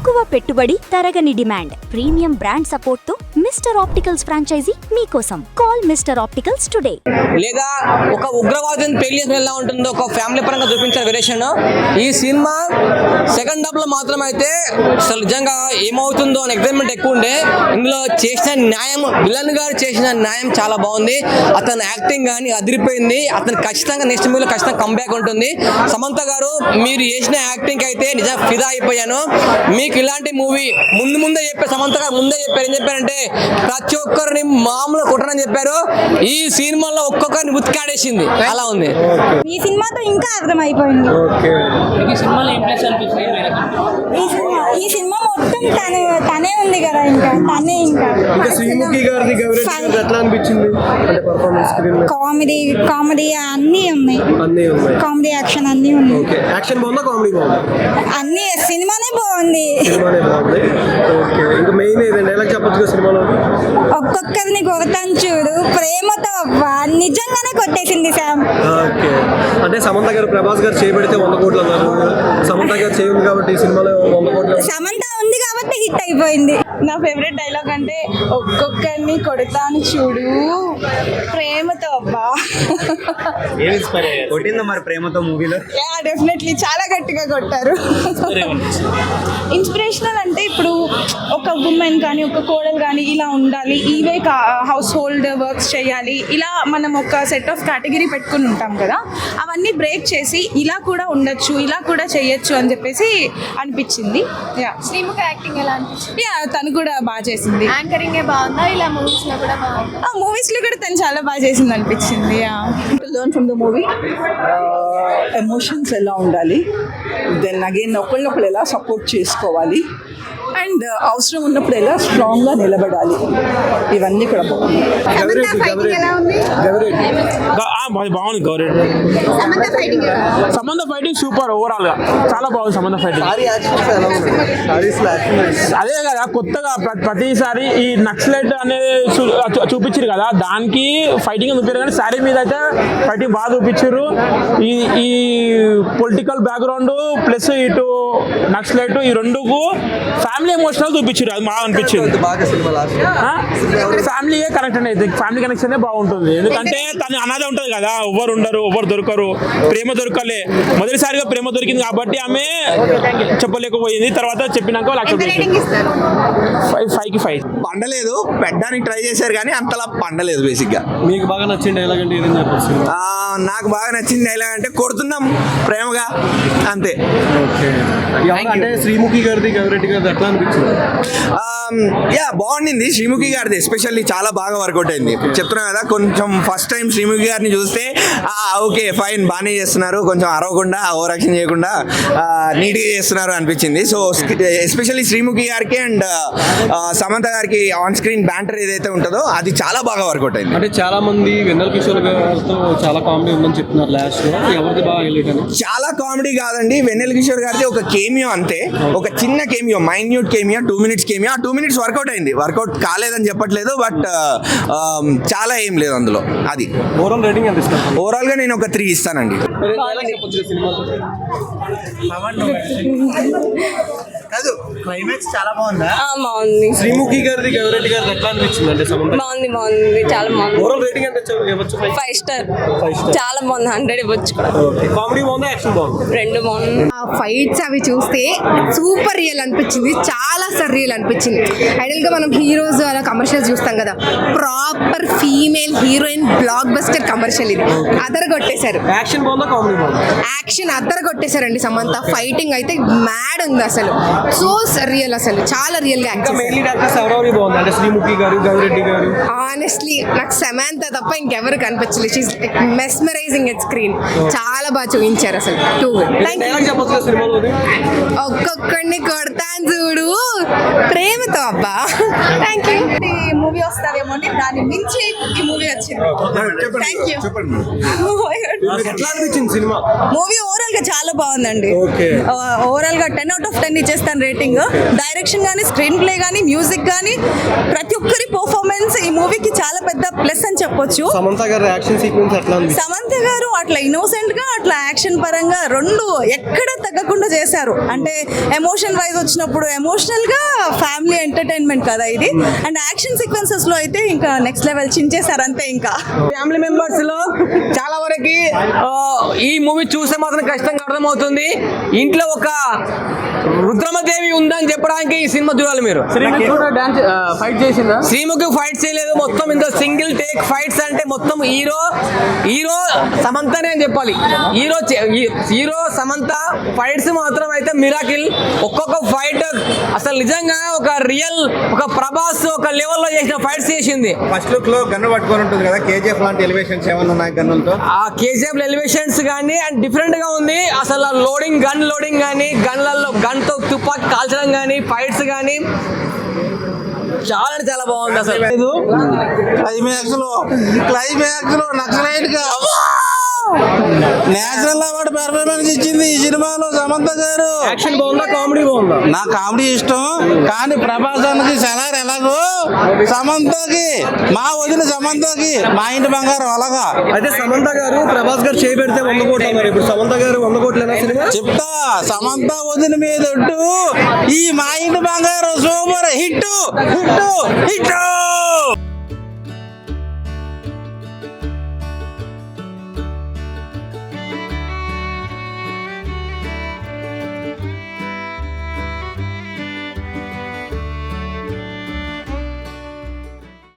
తక్కువ పెట్టుబడి, తరగని డిమాండ్, ప్రీమియం బ్రాండ్ సపోర్ట్ తో మిస్టర్ ఆప్టికల్స్ ఫ్రాంచైజీ మీకోసం. Call mister opticals today. లేదా ఒక ఉగ్రవాదం పెళ్లి ఎలా ఉంటుందో ఒక ఫ్యామిలీ పరంగా చూపించారు వేరియేషన్. ఈ సినిమా సెకండ్ హాఫ్ లో మాత్రం అయితే అసలు నిజంగా ఏమవుతుందో అని ఎక్సైట్మెంట్ ఎక్కువ ఉండే. ఇందులో చేసిన న్యాయం, విలన్ గారు చేసిన న్యాయం చాలా బాగుంది. అతని యాక్టింగ్ కానీ అదిరిపోయింది. అతను ఖచ్చితంగా నెక్స్ట్ మూవీలో ఖచ్చితంగా కంబ్యాక్ ఉంటుంది. సమంత గారు మీరు చేసిన యాక్టింగ్ అయితే నిజంగా ఫిదా అయిపోయాను. మీకు ఇలాంటి మూవీ ముందే చెప్పారు, సమంత గారు ముందే చెప్పారు. ఏం చెప్పారంటే ప్రతి ఒక్కరిని మామూలు కొట్టనని చెప్పారు. ఈ సినిమాలో ఒక్కొక్కరిని ఉతికాడేసింది. అలా ఉంది. ఈ సినిమాతో ఇంకా అర్థమైపోయింది. ఈ సినిమా మొత్తం తనే ఉంది కదా, ఇంకా శ్రీముఖి గారిది ఎట్లా అనిపించింది? అంటే పర్ఫార్మెన్స్ స్క్రీన్ కామెడీ అన్నీ ఉన్నాయి. కామెడీ యాక్షన్ అన్నీ ఉన్నాయి. యాక్షన్ బాగుందా, కామెడీ బాగుందా? అన్ని సినిమానే బాగుంది. ఓకే, ఇంకా మెయిన్ ఏదండి ఎలా చెప్పొచ్చు సినిమాలో? ఒక్కొక్కరిని కొడతాను చూడు, ప్రేమతో నిజంగానే కొట్టేసింది శామ్. ఓకే, అంటే సమంత గారు ప్రభాస్ గారు చేయబడితే 100 కోట్లు అన్నారు. సమంత గారు చేయండి కాబట్టి ఈ సినిమాలో 100 కోట్లు. సమంత ఉంది కాబట్టి హిట్ అయిపోయింది. నా ఫేవరెట్ డైలాగ్ అంటే ఒక్కొక్కరిని కొడతాను చూడు ప్రేమతో. అబ్బా కొట్టిందా మరి ప్రేమతో మూవీలో? డెఫినెట్లీ చాలా గట్టిగా కొట్టారు. ఇన్స్పిరేషనల్ అంటే ఇప్పుడు ఒక ఉమెన్ కానీ ఒక కోడలు కానీ ఇలా ఉండాలి, ఇవే హౌస్ హోల్డ్ వర్క్స్ చేయాలి, ఇలా మనం ఒక సెట్ ఆఫ్ కేటగిరీ పెట్టుకుని ఉంటాం కదా, అవన్నీ బ్రేక్ చేసి ఇలా కూడా ఉండొచ్చు, ఇలా కూడా చేయొచ్చు అని చెప్పేసి అనిపించింది. శ్రీముఖి యాక్టింగ్ ఎలా అనిపించింది? తను కూడా బాగా చేసింది. యాంకరింగ్ బాగుందా, ఇలా మూవీస్ లో కూడా బాగుందా? మూవీస్ లో కూడా తను చాలా బాగా చేసింది అనిపించింది. Learn from the movie emotions ఎలా ఉండాలి, దెన్ అగైన్ ఒకళ్ళొకళ్ళు ఎలా సపోర్ట్ చేసుకోవాలి, అండ్ అవసరం ఉన్నప్పుడు ఎలా స్ట్రాంగ్గా నిలబడాలి, ఇవన్నీ కూడా బాగుంది. బాగుంది గౌరెడ్డి. సంబంధ ఫైటింగ్ సూపర్, ఓవరాల్ గా చాలా బాగుంది సంబంధ ఫైటింగ్. అదే కదా కొత్తగా ప్రతిసారి ఈ నక్సలైట్ అనేది చూపించారు కదా, దానికి ఫైటింగ్ చూపించారు కానీ శారీ మీద అయితే ఫైటింగ్ బాగా చూపించారు. ఈ పొలిటికల్ బ్యాక్గ్రౌండ్ ప్లస్ ఇటు నక్సలైట్ ఈ రెండుకు ఫ్యామిలీ ఎమోషనల్ చూపించారు, అది బాగా అనిపించింది. ఫ్యామిలీ కనెక్షన్ అయితే ఫ్యామిలీ కనెక్షన్ బాగుంటుంది. ఎందుకంటే తను అనాథ ఉంటుంది కదా, ఎవరు ఉండరు, ఎవరు దొరకరు, ప్రేమ దొరకలే, మొదటిసారిగా ప్రేమ దొరికింది కాబట్టి ఆమె చెప్పలేకపోయింది. తర్వాత చెప్పినాక 5/5 పండలేదు, పెట్టడానికి ట్రై చేశారు కానీ అంతలా పండలేదు. బేసిక్ గా మీకు బాగా నచ్చిన డైలాగ్ అంటే ఏదైనా చెప్పచ్చు? నాకు బాగా నచ్చిన డైలాగ్ అంటే కొడుతున్నాం ప్రేమగా, అంతే. అంటే శ్రీముఖి గారిది గౌరెడ్డి గారిది ఎట్లా అనిపించింది? బాగుండింది. శ్రీముఖి గారిది ఎస్పెషల్లీ చాలా బాగా వర్కౌట్ అయింది. చెప్తున్నా కదా, కొంచెం ఫస్ట్ టైం శ్రీముఖి గారిని చూస్తే ఓకే ఫైన్ బాగానే చేస్తున్నారు, కొంచెం అరవకుండా ఓవర్ యాక్షన్ చేయకుండా నీట్గా చేస్తున్నారు అనిపించింది. సో ఎస్పెషల్లీ శ్రీముఖి గారికి అండ్ సమంత గారికి ఆన్ స్క్రీన్ బ్యాంటర్ ఏదైతే ఉంటుందో అది చాలా బాగా వర్కౌట్ అయింది. అంటే చాలా మంది వెన్నెల కిషోర్ గారితో చాలా కామెడీ ఉందని చెప్తున్నారు. లాస్ట్ లో ఎవరిది బాగా హైలైట్ అని? చాలా కామెడీ కాదండి, వెన్నెల కిషోర్ గారిది ఒక కేమియో అంతే, ఒక చిన్న cameo, minute cameo, 2 minutes cameo. ఆ 2 minutes వర్కౌట్ అయింది. వర్కౌట్ కాలేదని చెప్పట్లేదు, బట్ చాలా ఏం లేదు అందులో. అది ఓవరాల్ రేటింగ్ ఎంత ఇస్తారు? ఓవరాల్ గా నేను ఒక 3 ఇస్తానండి. క్లైమాక్స్ చాలా బాగుందా? బాగుంది. శ్రీముఖి గారిది గౌరెడ్డి గారిది ఎట్లా అనిపించింది? అంటే బాగుంది చాలా బాగుంది. ఓవరాల్ రేటింగ్ ఎంత ఇవ్వచ్చు? 5 star. చాలా బాగుంది, 100 ఇవ్వచ్చు కూడా. కామెడీ బాగుందా, యాక్షన్ బాగుంది? రెండు బాగుంది. ఫైట్స్ అవి చూస్తే సూపర్ రియల్ అనిపించింది, చాలా సర్రియల్ అనిపించింది. ఐడల్ గా మనం హీరోస్ అలా కమర్షియల్స్ చూస్తాం కదా, proper female heroine block buster commercial ఇది. అదర్ కొట్టేశారు. యాక్షన్ బాగుందా, కామెడీ బాగుందా? యాక్షన్ అద్దరు కొట్టేశారండి. సమంత ఫైటింగ్ అయితే మ్యాడ్ ఉంది అసలు, సో రియల్, అసలు చాలా రియల్ గా యాక్ట్ మెయిన్లీ డాక్టర్స్ ఎవరెవరు బాగుంది? అంటే శ్రీముఖి గారు, గౌరెడ్డి గారు. ఆనెస్ట్లీ నాకు సమంత తప్ప ఇంకెవరు కనిపించలేదు. షీస్ మెస్మరైజింగ్ ఎట్ స్క్రీన్, చాలా బాగా చూపించారు అసలు. Too good. ఒక్కొక్కడిని కొడతాను చూడు ప్రేమతో. అబ్బా థ్యాంక్ యూ. మూవీ వస్తారేమో అని దాన్ని మించి ఈ మూవీ వచ్చింది. Thank you. ఎట్లా అనిపించింది సినిమా? మూవీ ఓవరాల్ గా చాలా బాగుందండి. Okay. ఓవరాల్ గా 10/10 ఇచ్చేస్తాను రేటింగ్. డైరెక్షన్ కానీ, స్క్రీన్ ప్లే కానీ, మ్యూజిక్ కానీ, ప్రతి ఒక్కరి పర్ఫార్మెన్స్ ఈ మూవీకి చాలా పెద్ద ప్లస్ అని చెప్పొచ్చు. సమంత గారి యాక్షన్ సీక్వెన్స్ ఎట్లా ఉంది? సమంత గారు అట్లా ఇన్నోసెంట్ గా, అట్లా యాక్షన్ పరంగా రెండు ఎక్కడ తగ్గకుండా చేశారు. అంటే ఎమోషన్ వైజ్ వచ్చినప్పుడు ఎమోషనల్ గా ఫ్యామిలీ ఎంటర్టైన్మెంట్ కదా ఇది. అండ్ యాక్షన్ సీక్వెన్సెస్ లో అయితే ఇంకా నెక్స్ట్ లెవెల్ చించేశారు అంతే. ఇంకా ఫ్యామిలీ మెంబర్స్ లో చాలా వరకు ఈ మూవీ చూస్తే మాత్రం ఖచ్చితంగా అర్థమవుతుంది ఇంట్లో ఒక రుద్రమదేవి ఉందని చెప్పడానికి ఈ సినిమా చూడాలి మీరు. ఫైట్ చేసిందా? శ్రీముఖి ఫైట్ చేయలేదు, మొత్తం ఇందులో సింగిల్ టేక్ ఫైట్స్. అంటే మొత్తం హీరో సమంతనే అని చెప్పాలి. హీరో సమంత ఫైట్స్ మాత్రం అయితే మిరాకిల్. ఒక్కొక్క ఫైట్ అసలు నిజంగా ఒక రియల్ ఒక ప్రభాస్ ఒక లెవెల్లో చేసిన ఫైట్స్ చేసింది. ఫస్ట్ లుక్ లో గన్ను పట్టుకొని ఉంటుంది కదా, కేజీఎఫ్ లాంటి ఎలివేషన్స్ ఏమన్నా ఉన్నాయి గన్నులతో? ఆ కేజీఎఫ్ ఎలివేషన్స్ కానీ అండ్ డిఫరెంట్ గా ఉంది. అసలు లోడింగ్ కానీ గన్లలో గన్తో తుపాకీ కాల్చడం కానీ ఫైట్స్ కానీ చాలా బాగుంది. అసలు క్లైమాక్స్ లో నక్సలైట్ గా నేచురల్ అవార్డు పెర్ఫార్మెన్స్ ఇచ్చింది ఈ సినిమాలో సమంత గారు. యాక్షన్ బాగుందా, కామెడీ బాగుందా? నా కామెడీ ఇష్టం, కానీ ప్రభాస్ అన్నకి సలార్ ఎలాగో సమంతకి, మా వదిన సమంతకి మా ఇంటి బంగారం అలాగా. అయితే సమంత గారు ప్రభాస్ గారు చేయబెడితే 100 కోట్లు అన్నారు. ఇప్పుడు సమంత గారు 100 కోట్లేనా సినిమా? చెప్తా, సమంత వదిన మీద ఒట్టు, ఈ మా ఇంటి బంగారం సూపర్ హిట్ హిట్ హిట్.